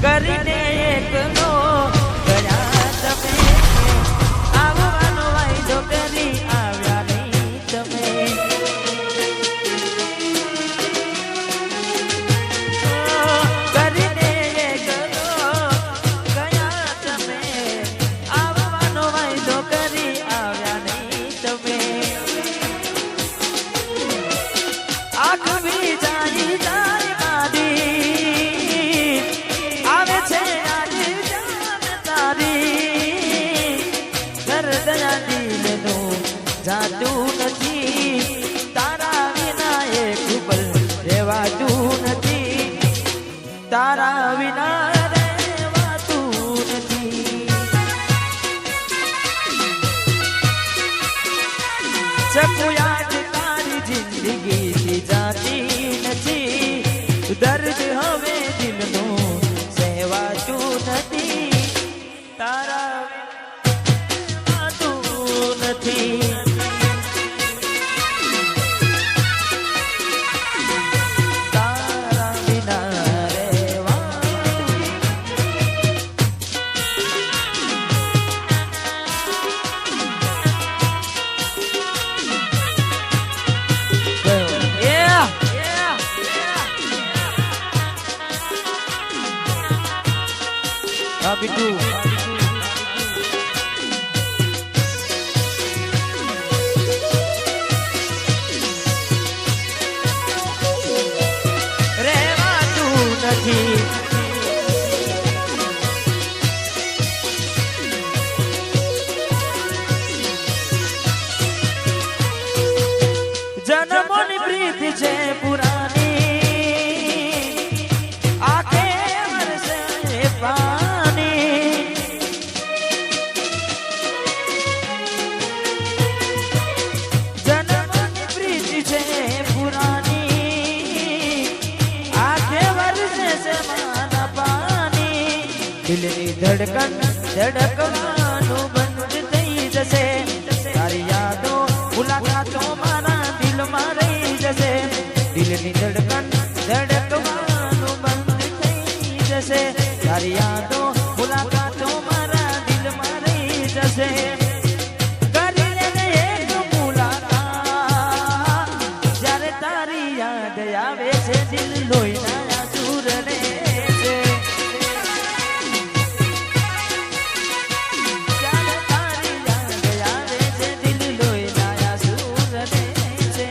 કરીને એકલો ગયા તમે આવવાનો વાયદો કરી આવ્યા નહીં તમે કરીને એકલો ગયા તમે આવવાનો વાયદો કરી આવ્યા નહીં તમે આખવી જાય જાય મારી આવે છે આજે જાન તારી ઘર દયા દિલનું જાતું નથી તારા વિના એક પલ રહેવાતું નથી તારા વિના રહેવાતું નથી ચકુયાદ તારી જિંદગી જાતી નથી દર્દ હવે દિલનું સહેવાતું નથી તારા રહેવાતું નથી તારા વિના રહેવાતું Yeah! Yeah! Happy to રહેવાતું નથી જન્મોની પ્રીત છે પુરાની આખે વર્ષે પાણી જન્મોની પ્રીત છે પુરાની આખે વર્ષે સમાન પાણી દિલની ધડકન ધડકવાનું બંધ થઈ જશે તારી યાદો મુલાકાતો મારા દિલમાં રહી જશે દિલની ધડકન ધડકવાનું બંધ થઈ જશે તારી યાદો મુલાકાતો મારા દિલમાં રહી જશે કરી લેને એક મુલાકાત જ્યારે તારી યાદ આવે છે દિલ લોહીના આંસુ રડે છે જ્યારે તારી યાદ આવે છે દિલ લોહીના આંસુ રડે છે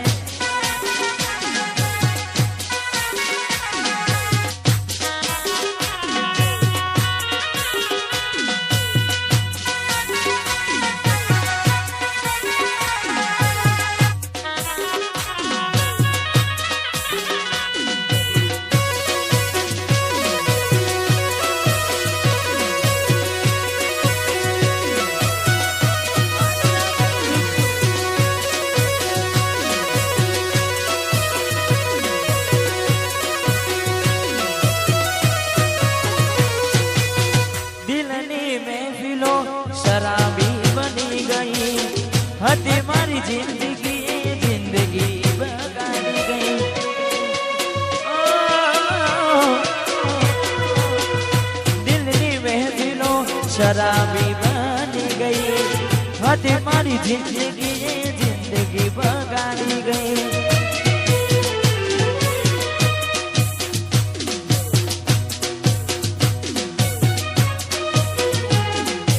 દિલની મહેફિલો શરાબી બની ગઈ હતી મારી જિંદગી બગાડી ગઈ દિલની મહેફિલો શરાબી બની ગઈ હતી મારી જિંદગી બગાડી ગઈ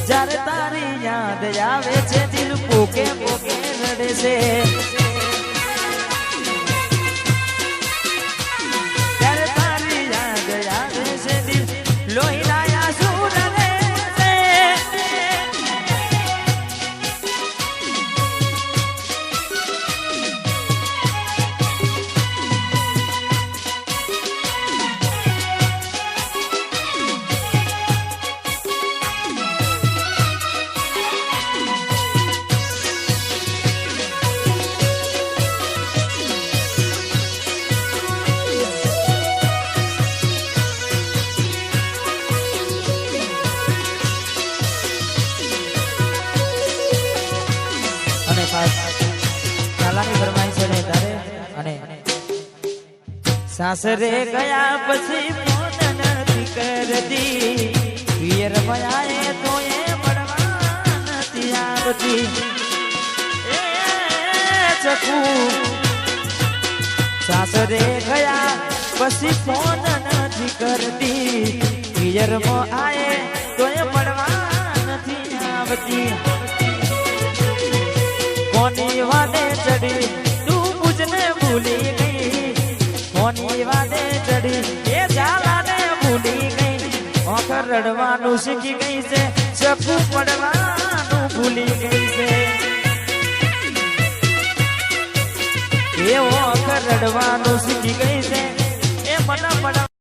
જ્યારે તારી યાદ આવે છે દિલ પોકે પોકે રડે છે જ્યારે તારી યાદ આવે છે દિલ લોહીના આંસુ રડે છે કાલાની ફરમાઈશ છે ને તારે અને સાસરે ગયા પછી ફોન નથી કરતી સાસરે ગયા પછી ફોન નથી કરતી પિયરમાં આયે તોય પડવા નથી આવતી કોની વાદે ચડી તું પૂજને ભૂલી ગઈ કોની વાદે ચડી એ ઝાલાને ભૂલી ગઈ આંખ રડવાનું શીખી ગઈ છે ચપ્પુ પડવાનું ભૂલી ગઈ છે એ આંખ રડવાનું શીખી ગઈ છે એ મને